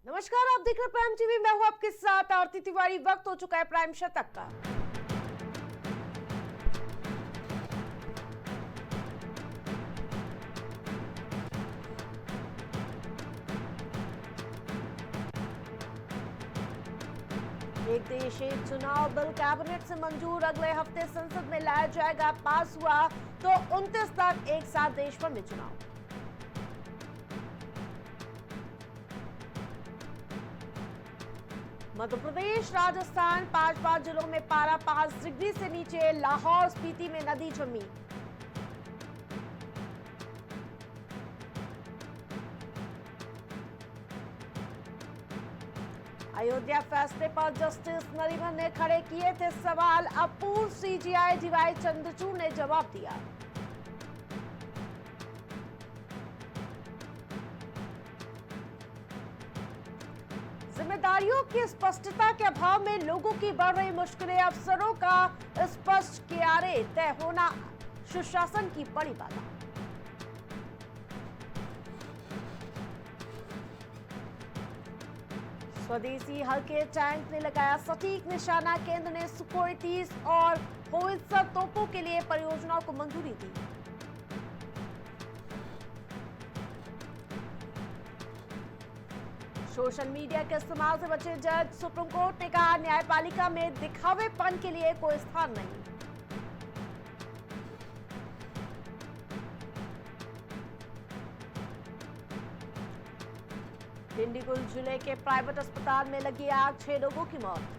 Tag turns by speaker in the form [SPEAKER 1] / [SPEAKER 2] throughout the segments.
[SPEAKER 1] नमस्कार, आप देख रहे प्राइम टीवी। मैं हूं आपके साथ आरती तिवारी। वक्त हो चुका है प्राइम शतक का। एक देश एक चुनाव बिल कैबिनेट से मंजूर, अगले हफ्ते संसद में लाया जाएगा। पास हुआ तो 29 तक एक साथ देश भर में चुनाव। मध्य प्रदेश, राजस्थान, 5 जिलों में पारा 5 डिग्री से नीचे। लाहौल स्पीति में नदी जमी। अयोध्या फैसले पर जस्टिस नरीमन ने खड़े किए थे सवाल। अब पूर्व सीजीआई डीवाई चंद्रचूड़ ने जवाब दिया। जिम्मेदारियों की स्पष्टता के अभाव में लोगों की बढ़ रही मुश्किलें, अफसरों का स्पष्ट किनारे तय होना सुशासन की बड़ी बाधा। स्वदेशी हल्के टैंक ने लगाया सटीक निशाना। केंद्र ने सुखोई 30 और होवित्जर तोपों के लिए परियोजनाओं को मंजूरी दी। सोशल मीडिया के इस्तेमाल से बचे जज, सुप्रीम कोर्ट ने कहा न्यायपालिका में दिखावेपन के लिए कोई स्थान नहीं। डिंडीगुल जिले के प्राइवेट अस्पताल में लगी आग, 6 लोगों की मौत।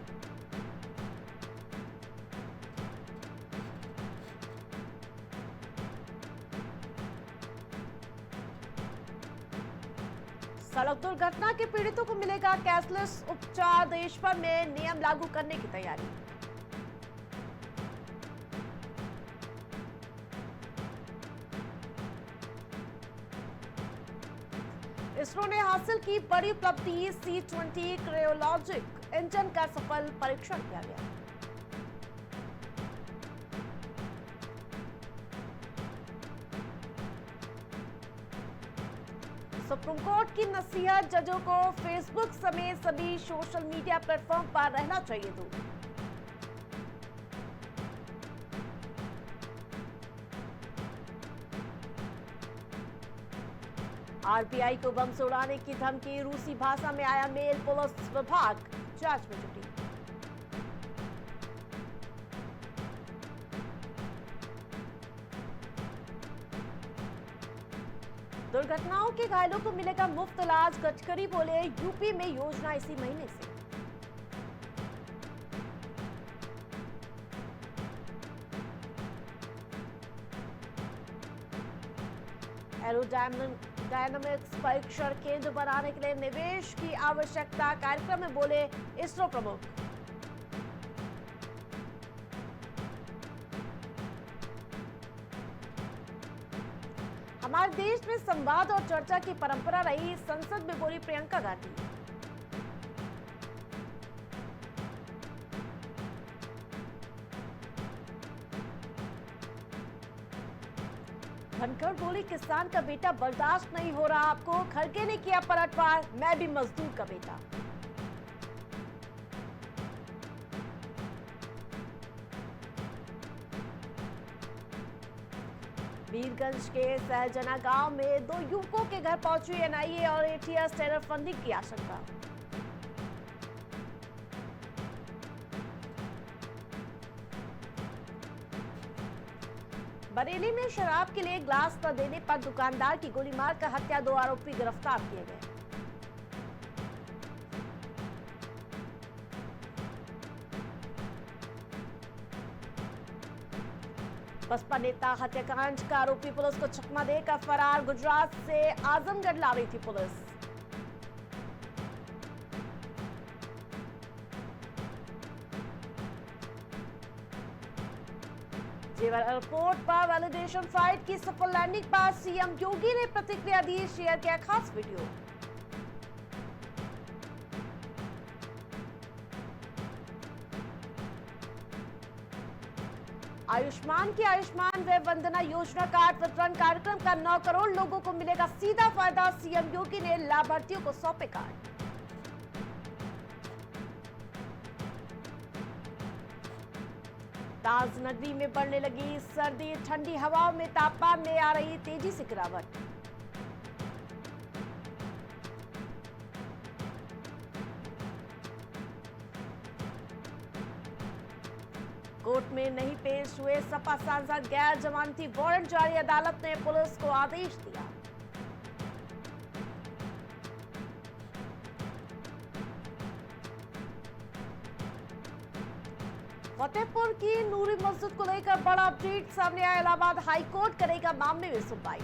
[SPEAKER 1] सड़क दुर्घटना के पीड़ितों को मिलेगा कैशलेस उपचार, देश भर में नियम लागू करने की तैयारी। इसरो ने हासिल की बड़ी उपलब्धि, C-20 क्रायोलॉजिक इंजन का सफल परीक्षण किया गया। सुप्रीम कोर्ट की नसीहत, जजों को फेसबुक समेत सभी सोशल मीडिया प्लेटफॉर्म पर रहना चाहिए दूर। आरबीआई को बम से उड़ाने की धमकी, रूसी भाषा में आया मेल, पुलिस विभाग जांच में जुटी। दुर्घटनाओं के घायलों को मिलेगा मुफ्त इलाज, गडकरी बोले यूपी में योजना इसी महीने से। एरोडायनामिक्स परीक्षण केंद्र बनाने के लिए निवेश की आवश्यकता, कार्यक्रम में बोले इसरो प्रमुख। हमारे देश में संवाद और चर्चा की परंपरा रही, संसद में बोली प्रियंका गांधी। धनखड़ बोली किसान का बेटा बर्दाश्त नहीं हो रहा आपको, खड़गे ने किया पलटवार, मैं भी मजदूर का बेटा। वीरगंज के सहजना गांव में 2 युवकों के घर पहुंची एनआईए और एटीएस, टेरर फंडिंग की आशंका। बरेली में शराब के लिए ग्लास न देने पर दुकानदार की गोली मारकर हत्या, 2 आरोपी गिरफ्तार किए गए। बसपा नेता हत्याकांड का आरोपी पुलिस को चकमा देकर फरार, गुजरात से आजमगढ़ ला रही थी पुलिस। जेवर एयरपोर्ट पर वैलिडेशन फ्लाइट की सफल लैंडिंग पर सीएम योगी ने प्रतिक्रिया दी, शेयर किया खास वीडियो। आयुष्मान की आयुष्मान वय वंदना योजना कार्ड वितरण कार्यक्रम का 9 करोड़ लोगों को मिलेगा सीधा फायदा, सीएम योगी ने लाभार्थियों को सौंपे कार्ड। ताज नगरी में बढ़ने लगी सर्दी, ठंडी हवाओं में तापमान में आ रही तेजी से गिरावट। कोर्ट में नहीं पेश हुए सपा सांसद, गैर जमानती वारंट जारी, अदालत ने पुलिस को आदेश दिया। फतेहपुर की नूरी मस्जिद को लेकर बड़ा अपडेट सामने आया। इलाहाबाद हाईकोर्ट करेगा मामले में सुनवाई।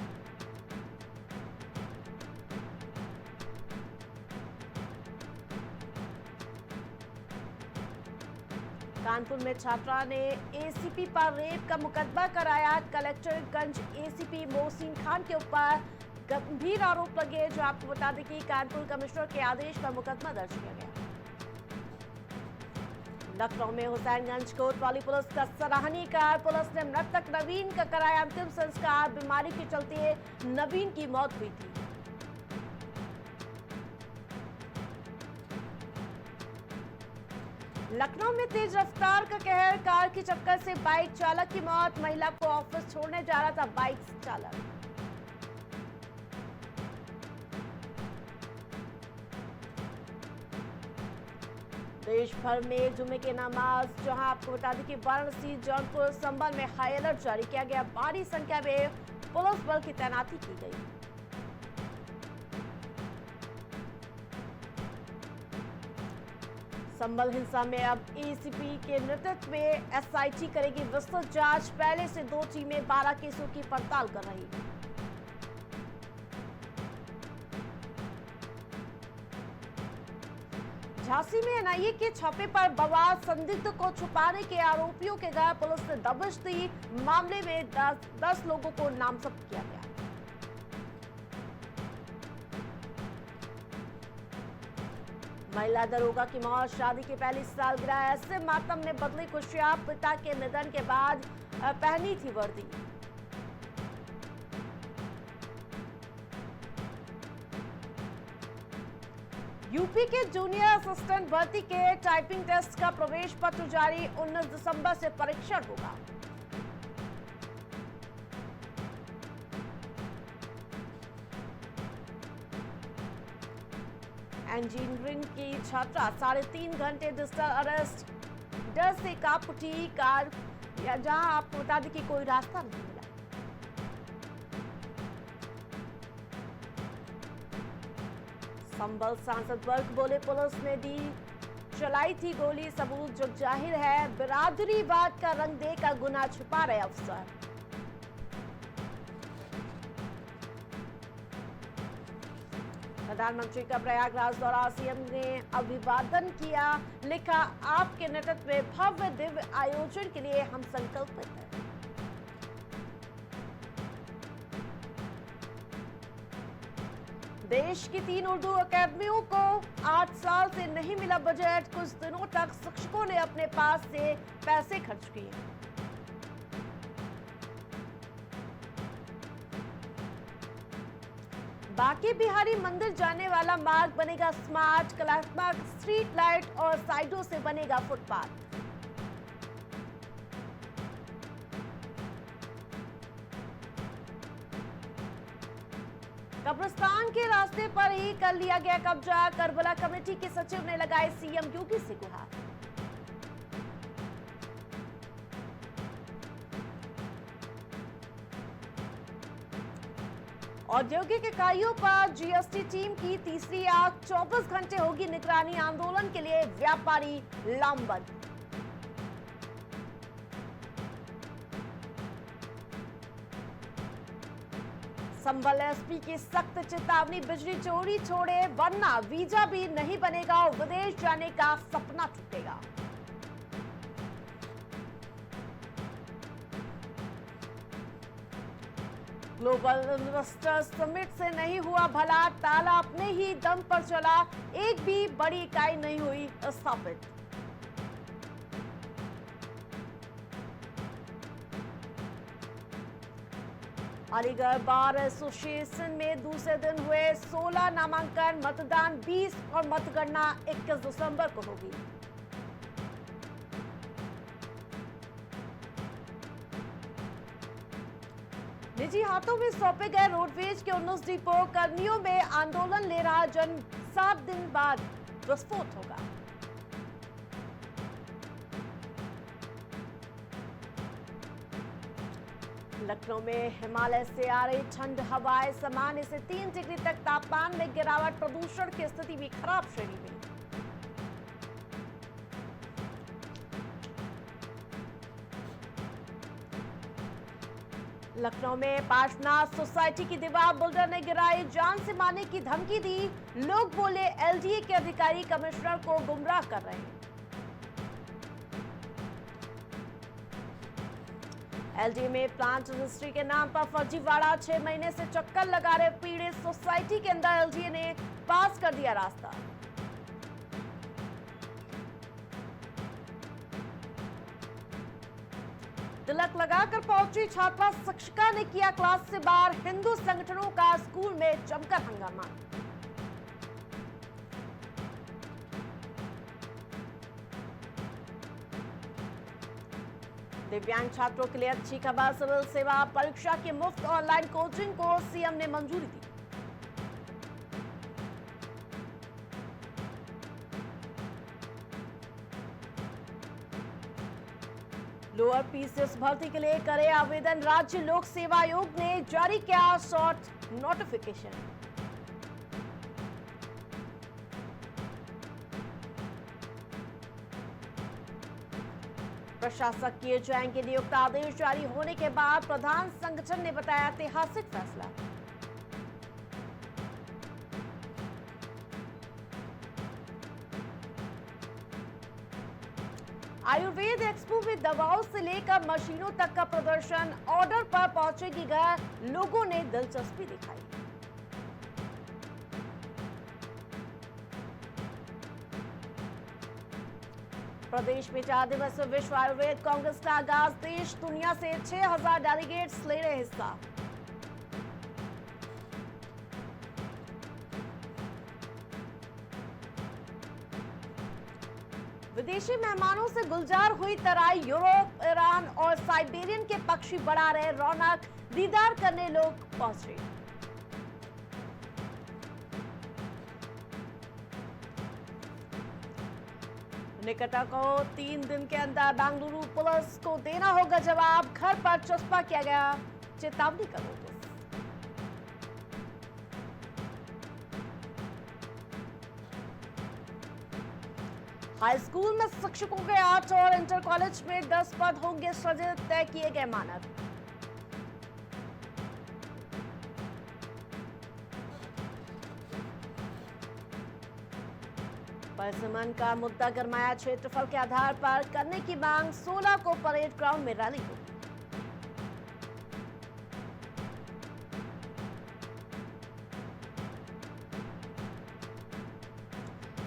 [SPEAKER 1] कानपुर में छात्रा ने एसीपी पर रेप का मुकदमा कराया। कलेक्टरगंज एसीपी मोहसिन खान के ऊपर गंभीर आरोप लगे, जो आपको बता दें कि कानपुर कमिश्नर के आदेश पर मुकदमा दर्ज किया गया। लखनऊ में हुसैनगंज कोतवाली पुलिस का सराहनीय कार्य, पुलिस ने मृतक नवीन का कराया अंतिम संस्कार। बीमारी के चलते नवीन की मौत हुई थी। लखनऊ में तेज रफ्तार का कहर, कार की टक्कर से बाइक चालक की मौत। महिला को ऑफिस छोड़ने जा रहा था बाइक चालक। देश भर में जुमे की नमाज, जहां आपको बता दें कि वाराणसी, जौनपुर, संभल में हाई अलर्ट जारी किया गया। भारी संख्या में पुलिस बल की तैनाती की गई। संभल हिंसा में अब एसीपी के नेतृत्व में एसआईटी करेगी विस्तृत जांच। पहले से 2 टीमें 12 केसों की पड़ताल कर रही। झांसी में एनआईए के छापे पर बवाल, संदिग्ध को छुपाने के आरोपियों के घर पुलिस ने दबिश दी। मामले में 10 लोगों को नामजद किया गया। महिला दरोगा की मौत, शादी की पहली सालगिरह, ऐसे मातम में बदली खुशियां। पिता के निधन के बाद पहनी थी वर्दी। यूपी के जूनियर असिस्टेंट भर्ती के टाइपिंग टेस्ट का प्रवेश पत्र जारी। 19 दिसंबर से परीक्षण होगा। इंजीनियरिंग की छात्रा 3.5 घंटे डिजिटल अरेस्ट, डर से कांप उठी कार, जहां आपको बता दें कि कोई रास्ता नहीं मिला। संभल सांसद वर्ग बोले पुलिस ने दी चलाई थी गोली, सबूत जो जाहिर है। बिरादरीवाद का रंग देकर गुनाह छुपा रहे अफसर। प्रधानमंत्री का प्रयागराज दौरा, सीएम ने अभिवादन किया। लिखा, आपके नेतृत्व में भव्य दिव्य आयोजन के लिए हम संकल्पित हैं। देश की 3 उर्दू अकादमियों को 8 साल से नहीं मिला बजट। कुछ दिनों तक शिक्षकों ने अपने पास से पैसे खर्च किए। बाकी बिहारी मंदिर जाने वाला मार्ग बनेगा स्मार्ट, कलात्मक स्ट्रीट लाइट और साइडों से बनेगा फुटपाथ। कब्रिस्तान के रास्ते पर ही कर लिया गया कब्जा। करबला कमेटी के सचिव ने लगाई सीएम योगी से गुहार। औद्योगिक इकाइयों पर जीएसटी टीम की तीसरी आग, 24 घंटे होगी निगरानी। आंदोलन के लिए व्यापारी लामबंद। संभल एसपी की सख्त चेतावनी, बिजली चोरी छोड़े वरना वीजा भी नहीं बनेगा और विदेश जाने का सपना टूटेगा। ग्लोबल इन्वेस्टर समिट से नहीं हुआ भला, ताला अपने ही दम पर चला। एक भी बड़ी इकाई नहीं हुई स्थापित। अलीगढ़ बार एसोसिएशन में दूसरे दिन हुए 16 नामांकन, मतदान 20 और मतगणना 21 दिसंबर को होगी। निजी हाथों में सौंपे गए रोडवेज के 19 डिपो कर्मियों में आंदोलन ले रहा जन 7 दिन बाद विस्फोट होगा। लखनऊ में हिमालय से आ रही ठंड हवाएं सामान्य से 3 डिग्री तक तापमान में गिरावट, प्रदूषण की स्थिति भी खराब श्रेणी में। लखनऊ में पार्श्वनाथ सोसाइटी की दीवार बुलडोजर ने गिराई, जान से मारने की धमकी दी। लोग बोले एलडीए के अधिकारी कमिश्नर को गुमराह कर रहे हैं। एलडीए में प्लांट रजिस्ट्री के नाम पर फर्जीवाड़ा, 6 महीने से चक्कर लगा रहे पीड़ित सोसाइटी के अंदर एलडीए ने पास कर दिया रास्ता। तिलक लगाकर पहुंची छात्रा शिक्षिका ने किया क्लास से बाहर, हिंदू संगठनों का स्कूल में जमकर हंगामा। दिव्यांग छात्रों के लिए अच्छी खबर, सिविल सेवा परीक्षा की मुफ्त ऑनलाइन कोचिंग को सीएम ने मंजूरी दी। लोअर पीसीएस भर्ती के लिए करे आवेदन, राज्य लोक सेवा आयोग ने जारी किया शॉर्ट नोटिफिकेशन। प्रशासक किए जाएंगे नियुक्त, आदेश जारी होने के बाद प्रधान संगठन ने बताया ऐतिहासिक फैसला। आयुर्वेद एक्सपो में दवाओं से लेकर मशीनों तक का प्रदर्शन, ऑर्डर पर पहुंचेगी घर, लोगों ने दिलचस्पी दिखाई। प्रदेश में 4 दिवसीय विश्व आयुर्वेद कांग्रेस का आगाज, देश दुनिया से 6000 डेलीगेट्स ले रहे हिस्सा। विदेशी मेहमानों से गुलजार हुई तराई, यूरोप, ईरान और साइबेरियन के पक्षी बढ़ा रहे रौनक, दीदार करने लोग पहुंचे। निकटा को 3 दिन के अंदर बेंगलुरु पुलिस को देना होगा जवाब, घर पर चस्पा किया गया चेतावनी का नोटिस। हाई स्कूल में शिक्षकों के 8 और इंटर कॉलेज में 10 पद होंगे सृजित, तय किए गए मानक। परसमन का मुद्दा गरमाया, क्षेत्रफल के आधार पर करने की मांग, 16 को परेड ग्राउंड में रैली होगी।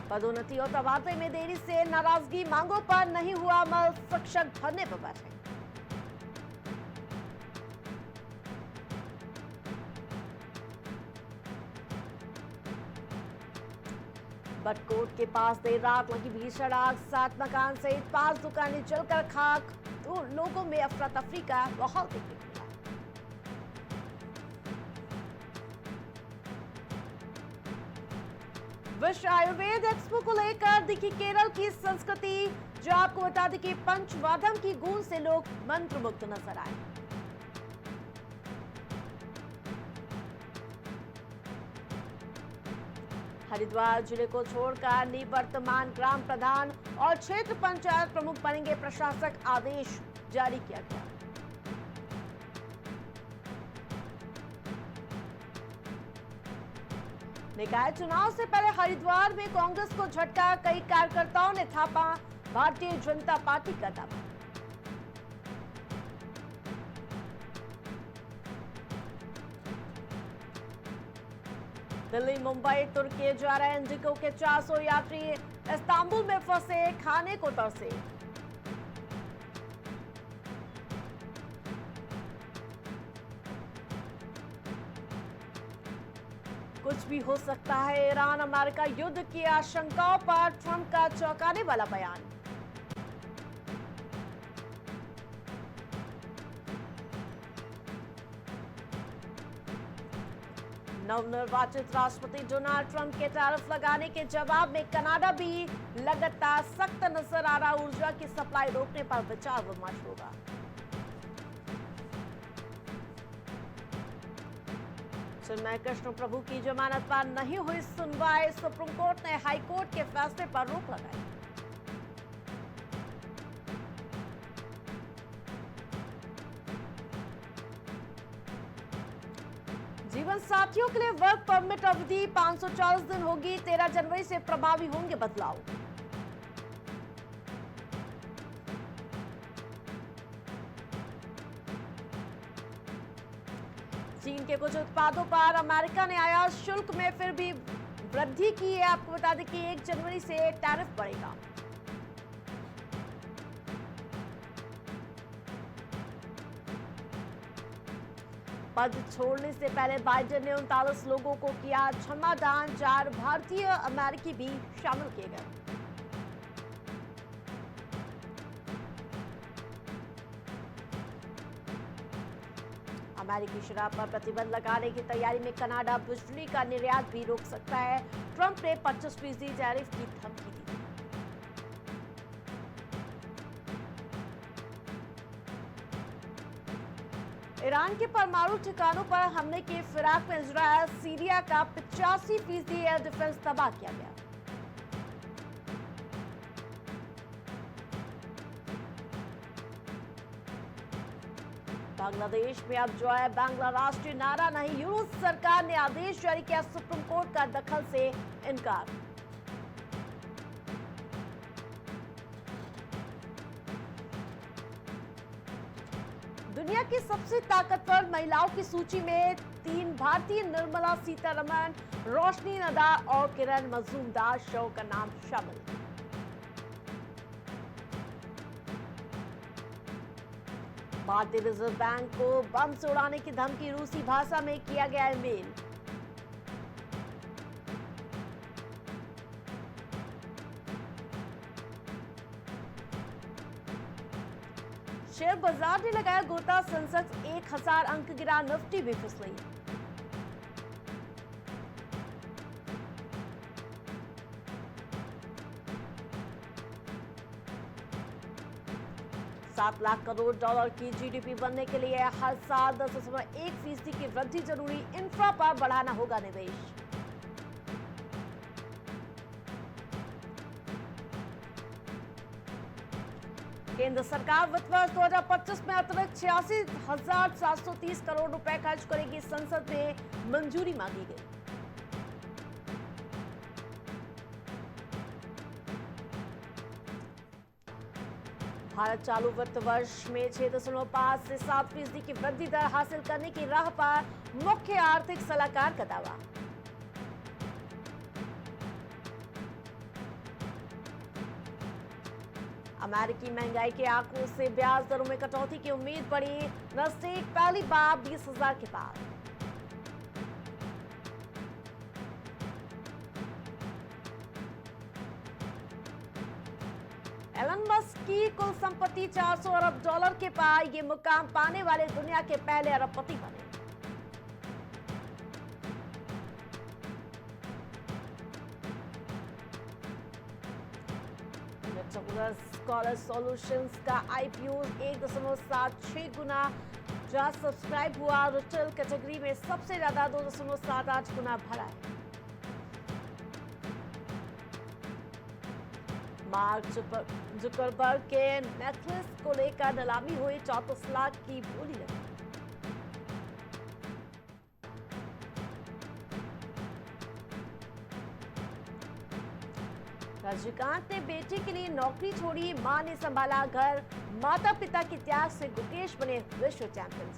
[SPEAKER 1] पदोन्नति और तबादले में देरी से नाराजगी, मांगों पर नहीं हुआ अमल, शिक्षक धरने पर बैठे। बटकोट के पास देर रात लगी भीषण आग, 7 मकान सहित 5 दुकानें जलकर खाक, तो लोगों में अफरा तफरी का माहौल देखने को मिला। विश्व आयुर्वेद एक्सपो को लेकर दिखी केरल की संस्कृति, जो आपको बता दें कि पंचवाद्यम की गूंज से लोग मंत्रमुग्ध नजर आए। हरिद्वार जिले को छोड़कर निवर्तमान ग्राम प्रधान और क्षेत्र पंचायत प्रमुख बनेंगे प्रशासक, आदेश जारी किया गया। निकाय चुनाव से पहले हरिद्वार में कांग्रेस को झटका, कई कार्यकर्ताओं ने थापा भारतीय जनता पार्टी का दावा। दिल्ली मुंबई तुर्की जा रहे इंडिगो के 400 यात्री इस्तांबुल में फंसे, खाने को तरसे। कुछ भी हो सकता है, ईरान अमेरिका युद्ध की आशंकाओं पर ट्रंप का चौंकाने वाला बयान। नवनिर्वाचित राष्ट्रपति डोनाल्ड ट्रंप के टैरिफ लगाने के जवाब में कनाडा भी लगातार सख्त नजर आ रहा। ऊर्जा की सप्लाई रोकने पर विचार विमर्श होगा। चिन्मय कृष्ण प्रभु की जमानत पर नहीं हुई सुनवाई। सुप्रीम कोर्ट ने हाई कोर्ट के फैसले पर रोक लगाई। जीवन साथियों के लिए वर्क परमिट अवधि 540 दिन होगी। 13 जनवरी से प्रभावी होंगे बदलाव। चीन के कुछ उत्पादों पर अमेरिका ने आयात शुल्क में फिर भी वृद्धि की है। आपको बता दें कि 1 जनवरी से टैरिफ बढ़ेगा। पद छोड़ने से पहले बाइडेन ने 39 लोगों को किया क्षमादान। 4 भारतीय अमेरिकी भी शामिल किए गए। अमेरिकी शराब पर प्रतिबंध लगाने की तैयारी में कनाडा बिजली का निर्यात भी रोक सकता है। ट्रंप ने 25% टैरिफ की धमकी दी। ईरान के परमाणु ठिकानों पर हमले के फिराक में इजरायल सीरिया का 85% एयर डिफेंस तबाह किया गया। बांग्लादेश में अब जो है बांग्ला राष्ट्रीय नारा नहीं। यूनुस सरकार ने आदेश जारी किया। सुप्रीम कोर्ट का दखल से इनकार। दुनिया की सबसे ताकतवर महिलाओं की सूची में 3 भारतीय निर्मला सीतारमण, रोशनी नदार और किरण मजूमदार शो का नाम शामिल। भारतीय रिजर्व बैंक को बम से उड़ाने की धमकी। रूसी भाषा में किया गया ईमेल। शेयर बाजार ने लगाया गोता। सेंसेक्स 1000 अंक गिरा। निफ्टी भी फिसली। $7 लाख करोड़ की जीडीपी बनने के लिए हर साल 10.1% की वृद्धि जरूरी। इंफ्रा पर बढ़ाना होगा निवेश। केंद्र सरकार वित्त वर्ष 2025 में अतिरिक्त 86,730 करोड़ रुपए खर्च करेगी। संसद में मंजूरी मांगी गई। भारत चालू वित्त वर्ष में 6.5 से 7% की वृद्धि दर हासिल करने की राह पर। मुख्य आर्थिक सलाहकार का दावा। अमेरिकी महंगाई के आंकड़ों से ब्याज दरों में कटौती की उम्मीद बढ़ी। नस्टेक पहली बार 20,000 के पार। एलन मस्क की कुल संपत्ति $400 अरब के पार। ये मुकाम पाने वाले दुनिया के पहले अरबपति बने। स्कॉलर सॉल्यूशंस का आईपीओ 1.76 गुना जहां सब्सक्राइब हुआ। रिटेल कैटेगरी में सबसे ज्यादा 2.78 गुना भरा है। मार्क जुकरबर्ग के नेटफ्लिक्स को लेकर नीलामी हुई। 34 लाख की बोली लगी। रजनीकांत ने बेटे के लिए नौकरी छोड़ी। मां ने संभाला घर। माता पिता के त्याग से गुकेश बने विश्व चैंपियन।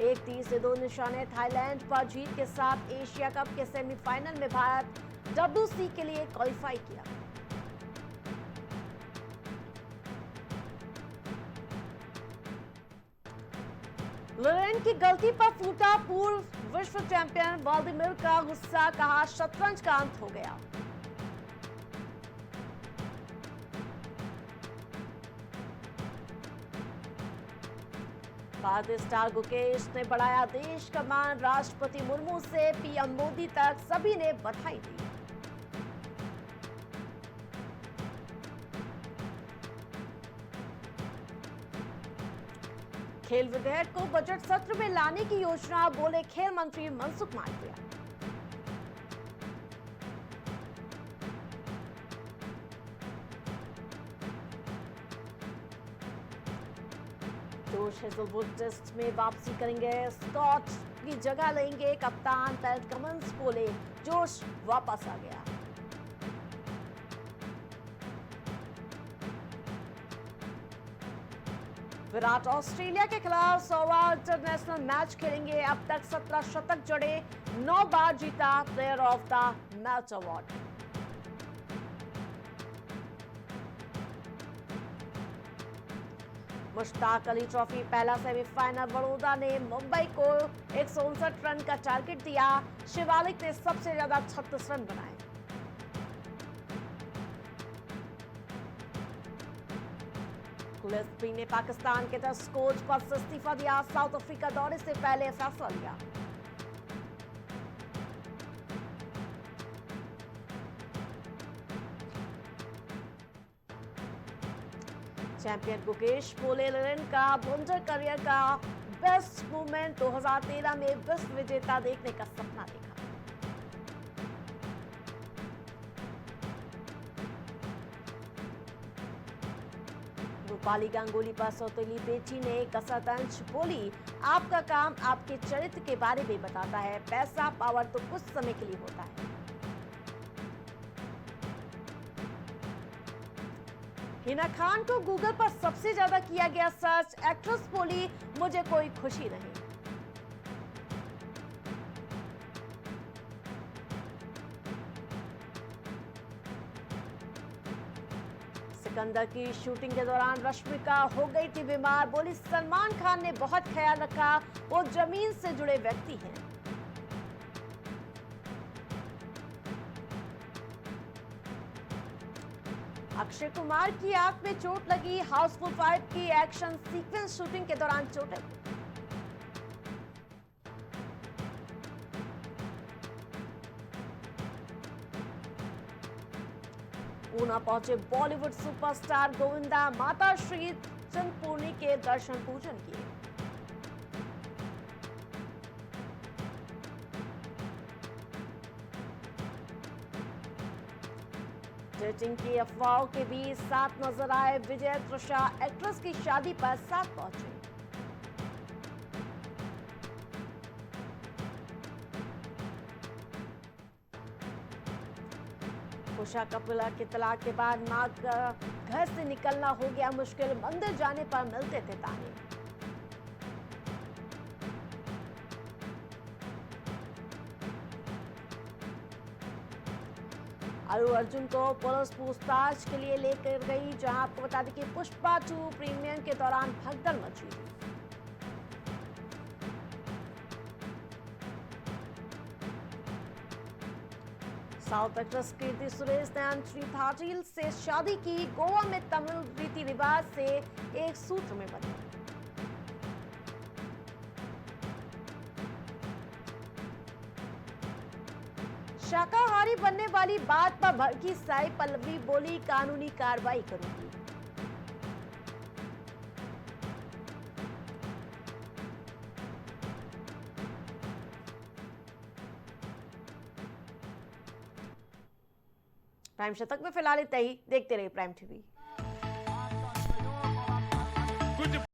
[SPEAKER 1] एक 30 से 2 निशाने थाईलैंड पर जीत के साथ एशिया कप के सेमीफाइनल में भारत WC के लिए क्वालिफाई किया। लोरेन की गलती पर फूटा पूर्व विश्व चैंपियन व्लादिमीर का गुस्सा। कहा शतरंज का अंत हो गया। भारतीय स्टार गुकेश ने बढ़ाया देश का मान, राष्ट्रपति मुर्मू से पीएम मोदी तक सभी ने बधाई दी। खेल विधेयक को बजट सत्र में लाने की योजना, बोले खेल मंत्री Mansukh Mandaviya. Josh Hazlewood test में वापसी करेंगे, स्कॉट की जगह लेंगे कप्तान पैट कमिंस, बोले जोश वापस आ गया। विराट ऑस्ट्रेलिया के खिलाफ 100वां इंटरनेशनल मैच खेलेंगे, अब तक 17 शतक जड़े, 9 बार जीता player of the match award. Mushtaq Ali trophy पहला सेमीफाइनल, बड़ौदा ने मुंबई को 159 रन का टारगेट दिया, शिवालिक ने सबसे ज्यादा 36 रन बनाए। गिलस्पी ने पाकिस्तान के टेस्ट कोच पद से इस्तीफा दिया, साउथ अफ्रीका दौरे से पहले फैसला लिया। चैंपियन गुकेश बोले लिन का बुंडर करियर का बेस्ट मूवमेंट, 2013 में विश्व विजेता देखने का सपना देखा। रूपाली गांगुली पर सौतेली बेटी ने कसा तंज, बोली आपका काम आपके चरित्र के बारे में बताता है, पैसा पावर तो कुछ समय के लिए होता है। हिना खान को गूगल पर सबसे ज्यादा किया गया सर्च, एक्ट्रेस बोली मुझे कोई खुशी नहीं। सिकंदर की शूटिंग के दौरान रश्मिका हो गई थी बीमार, बोली सलमान खान ने बहुत ख्याल रखा, वो जमीन से जुड़े व्यक्ति हैं। अक्षय कुमार की आंख में चोट लगी, हाउसफुल 5 की एक्शन सीक्वेंस शूटिंग के दौरान चोट लगी। ऊना पहुंचे बॉलीवुड सुपरस्टार गोविंदा, माता श्री चिंतपूर्णी के दर्शन पूजन किए। डेटिंग की अफवाहों के बीच साथ नजर आए विजय त्रिषा, एक्ट्रेस की शादी पर साथ पहुंचे। उषा कपिला के तलाक के बाद मां का घर से निकलना हो गया मुश्किल, मंदिर जाने पर मिलते थे ताने। अल्लू अर्जुन को पुलिस पूछताछ के लिए लेकर गई, जहां आपको बता दें कि पुष्पा 2 प्रीमियम के दौरान भगदड़ मची थी। साउथ एक्ट्रेस कीर्ति सुरेश ने अंशुल पाटिल से शादी की, गोवा में तमिल रीति रिवाज से एक सूत्र में बंधी। शाकाहारी बनने वाली बात पर भड़की साई पल्लवी, बोली कानूनी कार्रवाई करूंगी। प्राइम शतक में फिलहाल इतना ही, देखते रहिए प्राइम टीवी।